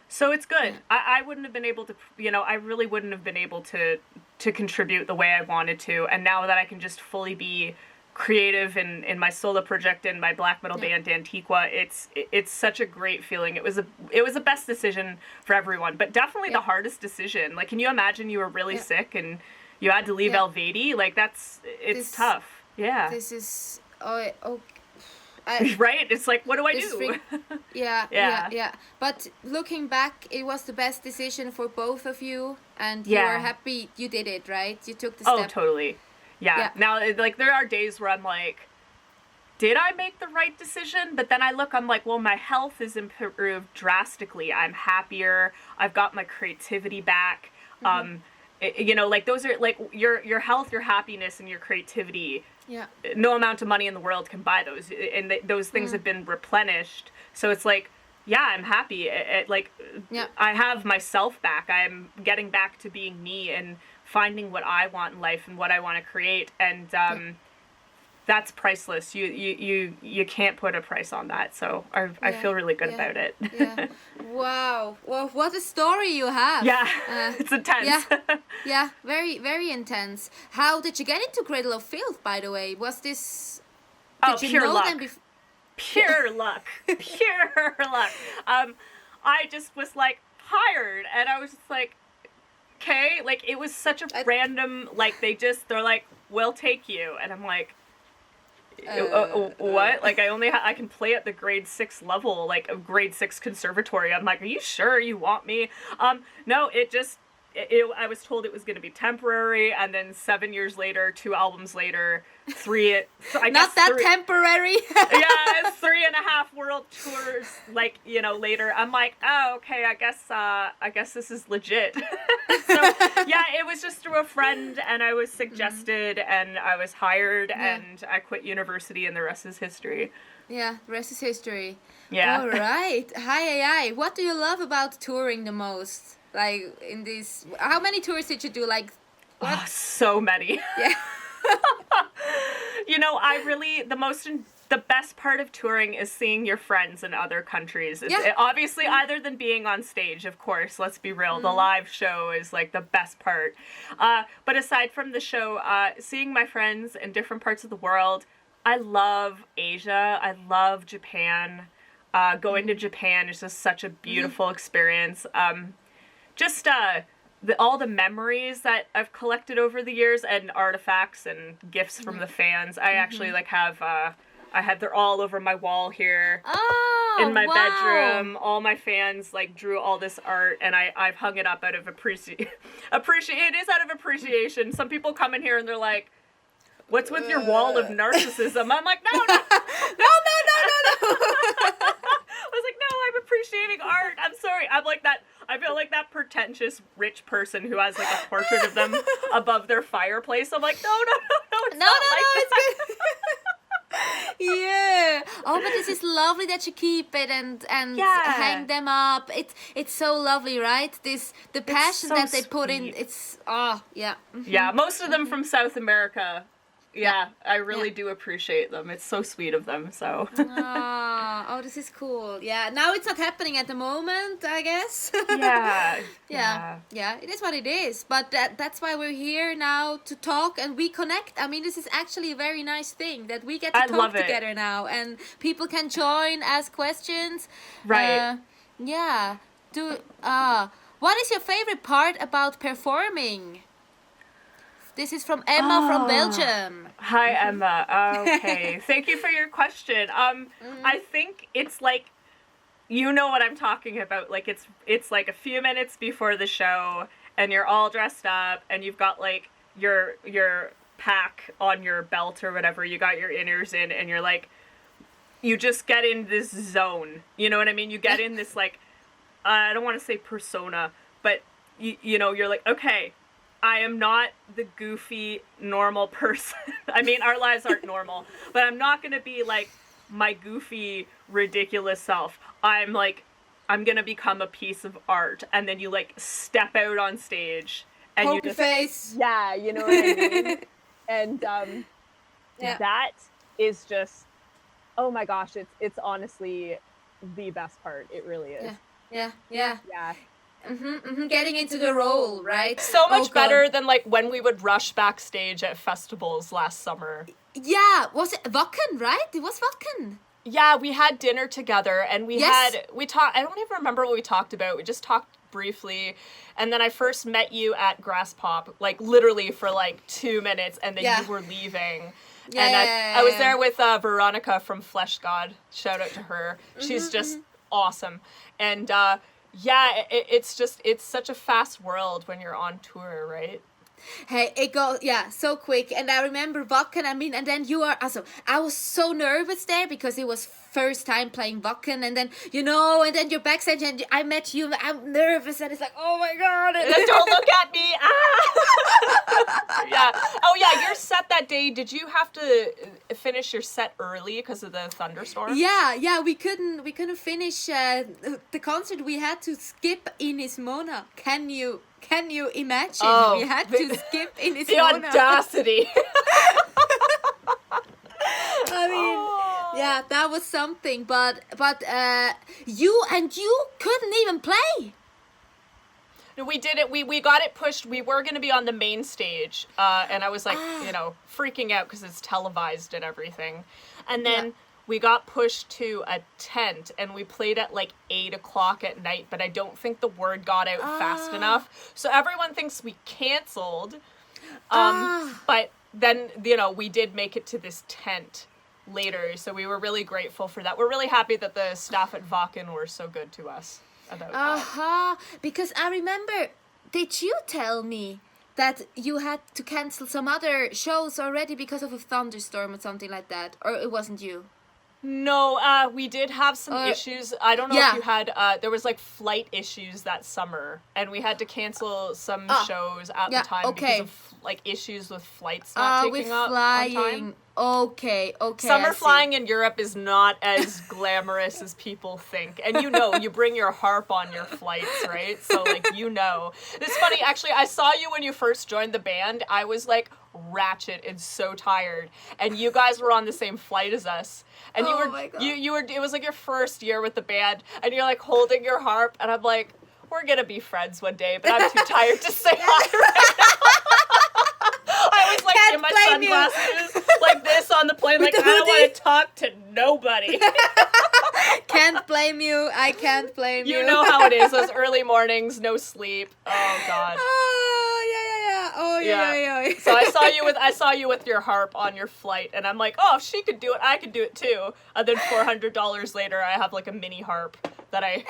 So it's good. I wouldn't have been able to, I really wouldn't have been able to contribute the way I wanted to. And now that I can just fully be creative in my solo project and my black metal band Antiqua, it's such a great feeling. It was the best decision for everyone, but definitely the hardest decision. Like, can you imagine you were really sick and you had to leave Helveti? Like, it's tough. Yeah. This is right? It's like, what do I do? Yeah. But looking back, it was the best decision for both of you, and you are happy you did it, right? You took the step. Oh, totally. Yeah. Now, like, there are days where I'm like, did I make the right decision? But then I'm like, well, my health is improved drastically. I'm happier. I've got my creativity back. Like, those are, like, your health, your happiness, and your creativity. Yeah. No amount of money in the world can buy those. And those things have been replenished. So it's like, yeah, I'm happy. I have myself back. I'm getting back to being me and finding what I want in life and what I want to create, and that's priceless. You can't put a price on that. So I feel really good about it. Wow. Well, what a story you have. Yeah, it's intense. Yeah, very, very intense. How did you get into Cradle of Filth, by the way? Was this... Did you pure know luck. them Pure luck. Pure luck. I just was like hired, and I was just like, okay, like, it was such a random, like, they're like, we'll take you, and I'm like, what? Like, I can play at the grade 6 level, like, a grade 6 conservatory. I'm like, are you sure you want me? No, it just I was told it was going to be temporary, and then 7 years later, 2 albums later, three, I Not guess that three, temporary. yeah, 3.5 world tours, like, you know, later. I'm like, oh, okay, I guess this is legit. So, yeah, it was just through a friend, and I was suggested, and I was hired, and I quit university, and the rest is history. Yeah, rest is history. Yeah. All right. Hi. What do you love about touring the most? Like in these, how many tours did you do? Like, what? Oh, so many. Yeah. You know, the best part of touring is seeing your friends in other countries. Obviously, other than being on stage, of course, let's be real, the live show is like the best part. But aside from the show, seeing my friends in different parts of the world, I love Asia. I love Japan. Going to Japan is just such a beautiful experience. All the memories that I've collected over the years and artifacts and gifts from the fans. I actually they're all over my wall here in my bedroom. All my fans like drew all this art, and I've hung it up out of appreciation. It is out of appreciation. Some people come in here and they're like, "What's with your wall of narcissism?" I'm like, no. No. I was like, no, I'm appreciating art. I'm sorry. I'm like that. I feel like that pretentious rich person who has like a portrait of them above their fireplace. I'm like, no, it's not like it's that. good. Yeah. Oh, but this is lovely that you keep it and hang them up. It's so lovely, right? The passion so that they put in. sweet. It's yeah. Yeah, most of them from South America. Yeah, I really do appreciate them. It's so sweet of them. So. Oh, this is cool. Yeah, now it's not happening at the moment, I guess. Yeah. Yeah, it is what it is. But that's why we're here now to talk and we connect. I mean, this is actually a very nice thing that we get to talk together now, and people can join, ask questions. Right. Yeah. What is your favorite part about performing? This is from Emma from Belgium. Hi, Emma. Okay. Thank you for your question. I think it's like, you know what I'm talking about. Like it's like a few minutes before the show and you're all dressed up and you've got like your pack on your belt or whatever. You got your inners in and you're like, you just get in this zone. You know what I mean? You get in this like, I don't want to say persona, but you know, you're like, okay, I am not the goofy, normal person. I mean, our lives aren't normal, but I'm not going to be like my goofy, ridiculous self. I'm going to become a piece of art. And then you like step out on stage and Poker face. Yeah, you know what I mean? And that is just, oh my gosh, it's honestly the best part. It really is. Yeah. Yeah. Getting into the role, right? So much better than like when we would rush backstage at festivals last summer. Yeah, was it Wacken, right? It was Wacken. Yeah, we had dinner together and we talked, I don't even remember what we talked about. We just talked briefly. And then I first met you at Grass Pop, like literally for like 2 minutes, and then you were leaving. I was there with Veronica from Flesh God. Shout out to her. She's just awesome. And it's such a fast world when you're on tour, right? Hey, it goes, so quick. And I remember Wacken, and then you are, also, I was so nervous there because it was first time playing Wacken, and then, and then you're backstage and I met you, I'm nervous, and it's like, oh my God. Don't look at me. Yeah. Oh yeah, your set that day, did you have to finish your set early because of the thunderstorm? Yeah, we couldn't finish the concert. We had to skip Ines Mona. Can you imagine? Oh, we had to skip Ines the Mona. audacity. I mean, yeah, that was something. But you couldn't even play. No, we did it. We got it pushed. We were going to be on the main stage, and I was like, freaking out because it's televised and everything. And then we got pushed to a tent, and we played at like 8:00 at night. But I don't think the word got out fast enough, so everyone thinks we canceled. But then we did make it to this tent later, so we were really grateful for that. We're really happy that the staff at Wacken were so good to us about that. Because I remember did you tell me that you had to cancel some other shows already because of a thunderstorm or something like that? Or it wasn't you? No, we did have some issues. I don't know if you had, there was like flight issues that summer, and we had to cancel some shows at the time because of like issues with flights not taking up on time. Okay. Summer flying in Europe is not as glamorous as people think. And you bring your harp on your flights, right? So, like, It's funny, actually, I saw you when you first joined the band. I was, like, ratchet and so tired. And you guys were on the same flight as us. And you were, it was, like, your first year with the band. And you're, like, holding your harp. And I'm like, we're gonna be friends one day, but I'm too tired to say hi right now. I was, like, in my sunglasses, like this on the plane, like, I don't want to talk to nobody. Can't blame you. I can't blame you. You know how it is, those early mornings, no sleep. Oh, God. Oh, yeah. So I saw you with your harp on your flight, and I'm like, oh, if she could do it, I could do it too. And then $400 later, I have, like, a mini harp that I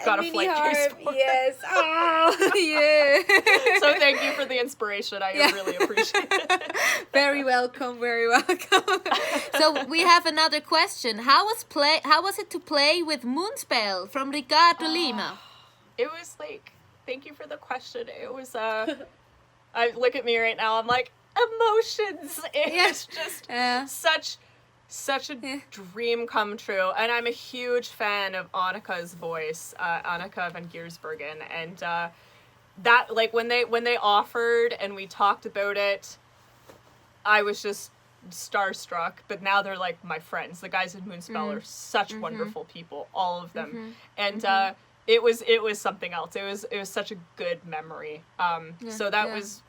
got a flight case for. Yes. Oh, yeah. So thank you for the inspiration. I really appreciate it. Very welcome. So we have another question. How was it to play with Moonspell from Ricardo Lima? It was like, thank you for the question. It was I look at me right now. I'm like, emotions. It's just such a dream come true. And I'm a huge fan of Annika's voice, Annika van Giersbergen, and that, like, when they offered and we talked about it, I was just starstruck. But now they're like my friends. The guys in Moonspell are such wonderful people, all of them, and it was something else. It was such a good memory. So that was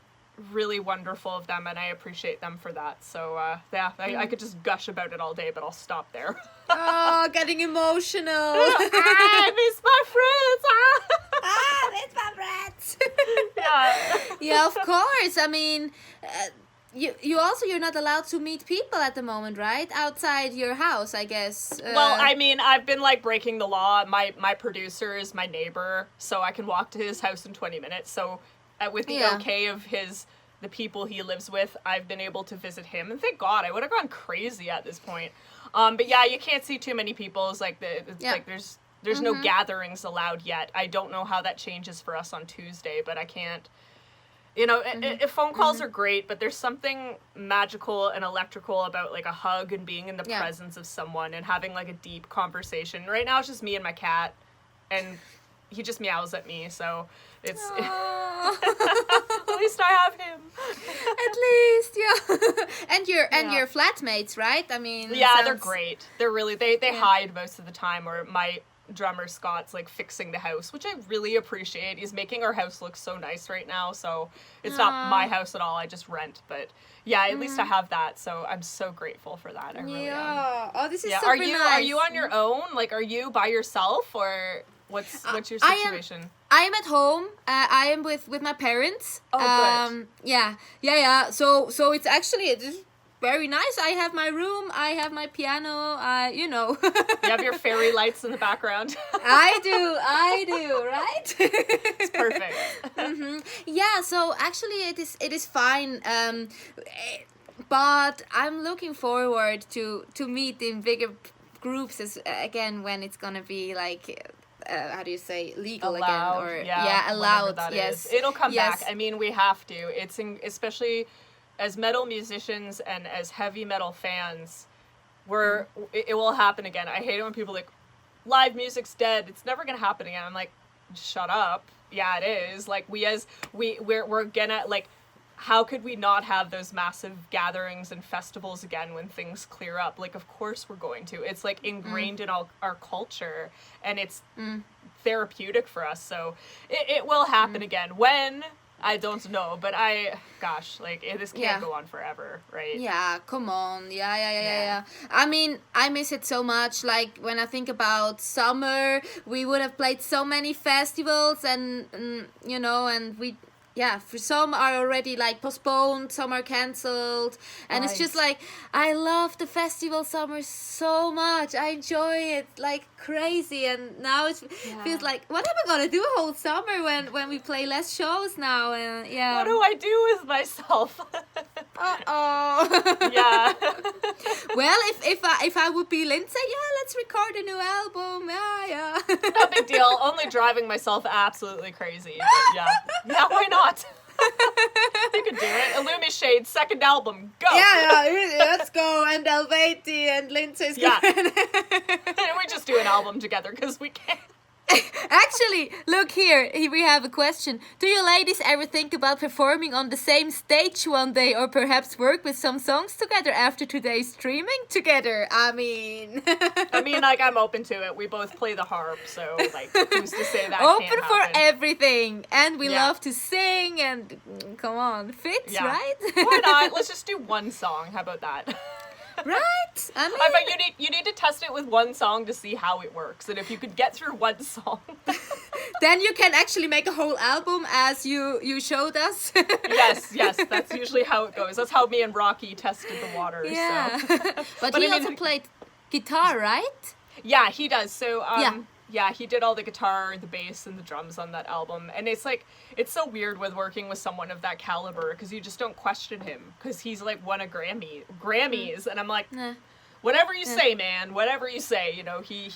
really wonderful of them, and I appreciate them for that. So I could just gush about it all day, but I'll stop there. Oh, getting emotional. I miss my friends. I miss my friends. Yeah, of course. I mean, you're not allowed to meet people at the moment, right? Outside your house, I guess. Well, I mean, I've been, like, breaking the law. My producer is my neighbor, so I can walk to his house in 20 minutes. So with the okay of the people he lives with, I've been able to visit him. And thank God, I would have gone crazy at this point. But yeah, you can't see too many people. It's like like there's no gatherings allowed yet. I don't know how that changes for us on Tuesday, but I can't. Phone calls are great, but there's something magical and electrical about, like, a hug and being in the presence of someone and having, like, a deep conversation. Right now it's just me and my cat, and he just meows at me, so it's at least I have him. At least, yeah. And your flatmates, right? I mean, they're great. They're really they hide most of the time, or my drummer Scott's, like, fixing the house, which I really appreciate. He's making our house look so nice right now, so it's not my house at all. I just rent, but at least I have that, so I'm so grateful for that. I really am. Oh, this is super nice. Are you on your own? Like, are you by yourself, or what's your situation? I am at home. I am with my parents. Oh, good. Yeah. So it's actually very nice. I have my room. I have my piano. You have your fairy lights in the background. I do. Right? It's perfect. Yeah. So actually, it is fine. But I'm looking forward to meet in bigger groups again when it's gonna be, like, how do you say, legal allowed, again, or allowed. That yes, is. It'll come back. I mean, we have to. It's especially as metal musicians and as heavy metal fans, it will happen again. I hate it when people are like, live music's dead. It's never gonna happen again. I'm like, shut up. Yeah, it is. Like, we're gonna, like, how could we not have those massive gatherings and festivals again when things clear up? Like, of course we're going to. It's, like, ingrained in our culture, and it's therapeutic for us. So it will happen again. When? I don't know, but this can't go on forever, right? Yeah, come on. Yeah. I mean, I miss it so much. Like, when I think about summer, we would have played so many festivals, and yeah, for some are already like postponed, some are cancelled, and it's just like I love the festival summer so much. I enjoy it like crazy, and now it feels like, what am I gonna do a whole summer when we play less shows now? And yeah, What do I do with myself? Yeah. Well, if I would be Lindsay, yeah, let's record a new album. Yeah. No big deal. Only driving myself absolutely crazy. But yeah, why not? You could do it. Illumi Shade, second album, go. Yeah, let's go. And Elvati and Lindsay's Yeah. going. And we just do an album together because we can. Actually, look here. Here we have a question. Do you ladies ever think about performing on the same stage one day, or perhaps work with some songs together after today's streaming together? I mean, like, I'm open to it. We both play the harp, so, like, who's to say that open can't for happen? everything, and we Yeah. love to sing. And come on, fits, Yeah. right? Why not? Let's just do one song. How about that? Right? I mean, I bet you need to test it with one song to see how it works, and if you could get through one song, then you can actually make a whole album, as you showed us. yes, that's usually how it goes. That's how me and Rocky tested the waters. Yeah. So. But But he I mean- also played guitar, right? Yeah, he does. So Yeah. yeah, he did all the guitar, the bass, and the drums on that album. And it's like, it's so weird with working with someone of that caliber because you just don't question him because he's like won a Grammys, and I'm like, Nah. whatever you say, man, whatever you say. You know, he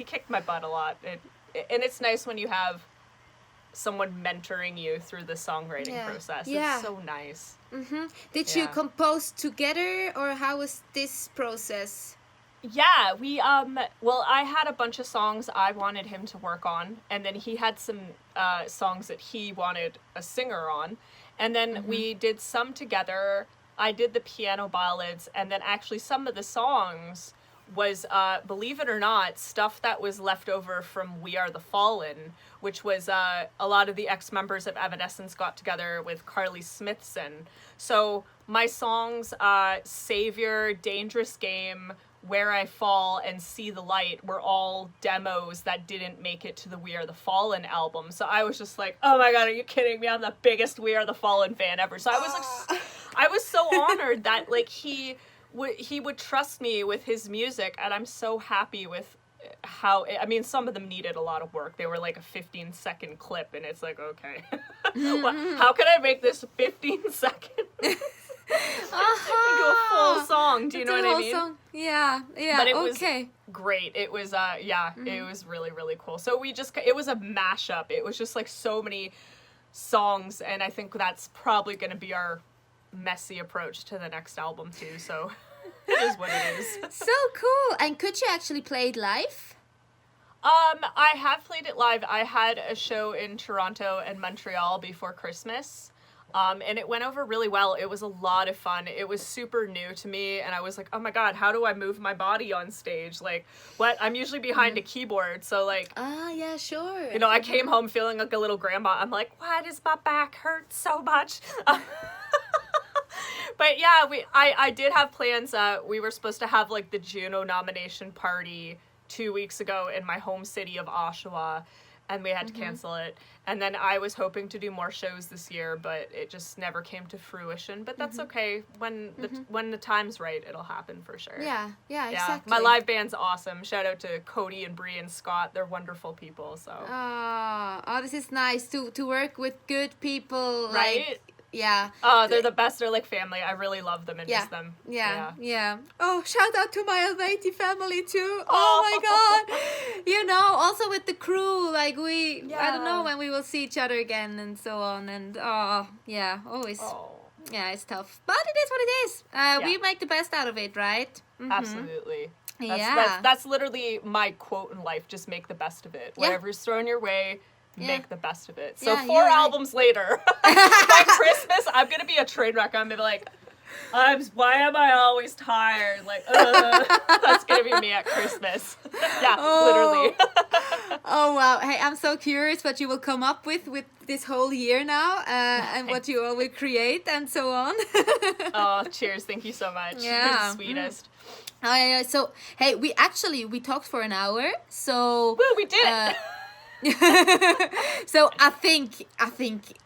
kicked my butt a lot, and it's nice when you have someone mentoring you through the songwriting Yeah. process. Yeah. It's so nice. Did you Yeah. compose together, or how was this process? Yeah, we well, I had a bunch of songs I wanted him to work on, and then he had some songs that he wanted a singer on, and then we did some together. I did the piano ballads, and then actually some of the songs was, believe it or not, stuff that was left over from We Are the Fallen, which was a lot of the ex-members of Evanescence got together with Carly Smithson. So my songs, Savior, Dangerous Game, Where I Fall, and See the Light were all demos that didn't make it to the We Are the Fallen album. So I was just like, oh my god, are you kidding me? I'm the biggest We Are the Fallen fan ever. So I was like, I was so honored that like he would trust me with his music, and I'm so happy with how, I mean, some of them needed a lot of work. They were like a 15-second clip, and it's like, okay, how can I make this 15 seconds into a full song? Do you know what I mean? Song. Yeah, But it was okay. great. It was, it was really, really cool. So it was a mashup. It was just like so many songs, and I think that's probably going to be our messy approach to the next album too. So it is what it is. So cool. And could you actually play it live? I have played it live. I had a show in Toronto and Montreal before Christmas. And it went over really well. It was a lot of fun. It was super new to me, and I was like, oh my god, how do I move my body on stage? Like, what? I'm usually behind a keyboard, so like, Yeah, sure. you know, I came home feeling like a little grandma. I'm like, why does my back hurt so much? But yeah, I did have plans. We were supposed to have like the Juno nomination party 2 weeks ago in my home city of Oshawa, and we had to cancel it. And then I was hoping to do more shows this year, but it just never came to fruition. But that's okay. When the time's right, it'll happen for sure. Yeah, exactly. My live band's awesome. Shout out to Cody and Bree and Scott. They're wonderful people. So This is nice to work with good people. Right? Like, yeah. oh, they're the best. They're like family. I really love them and miss them. Yeah. Oh, shout out to my Elvati family too. Oh my god. You know, also with the crew, like I don't know when we will see each other again and so on. And always. Oh. Yeah, it's tough. But it is what it is. We make the best out of it, right? Absolutely. That's, Yeah. that's literally my quote in life. Just make the best of it. Yeah. Whatever's thrown your way, make the best of it. So Yeah, 4 you're right. albums later, by Christmas, I'm going to be a train wreck. I'm going to be like, why am I always tired? Like, that's going to be me at Christmas. Literally. Oh wow! Hey, I'm so curious what you will come up with this whole year now, and what you all will create and so on. Oh, cheers. Thank you so much. Yeah. You're the sweetest. So hey, we talked for an hour. So Woo, we did it. So I think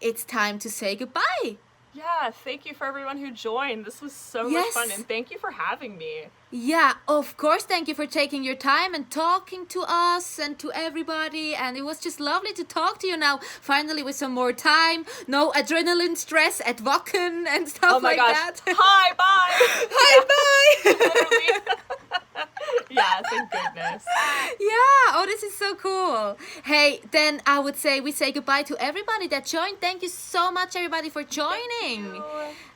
it's time to say goodbye. Yeah, thank you for everyone who joined. This was so Yes. much fun, and thank you for having me. Yeah, of course. Thank you for taking your time and talking to us and to everybody. And it was just lovely to talk to you now, finally, with some more time. No adrenaline stress at Wacken and stuff Oh my like gosh. that. Hi, bye. Hi, bye. Literally. Yeah, thank goodness. Yeah, oh, this is so cool. Hey, then I would say we say goodbye to everybody that joined. Thank you so much, everybody, for joining.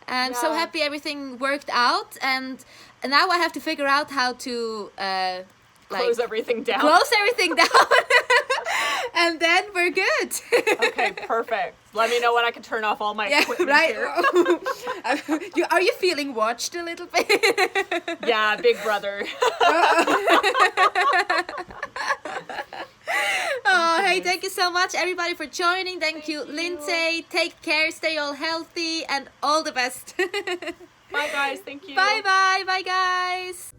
I'm so Yeah. happy everything worked out. And now I have to figure out how to Close everything down. close everything down. And then we're good. Okay, perfect. Let me know when I can turn off all my Yeah, equipment right. here. Are you feeling watched a little bit? Yeah, big brother. Oh, hey, thank you so much, everybody, for joining. Thank you, Lindsay. Take care, stay all healthy, and all the best. Bye, guys. Thank you. Bye, bye, bye, guys.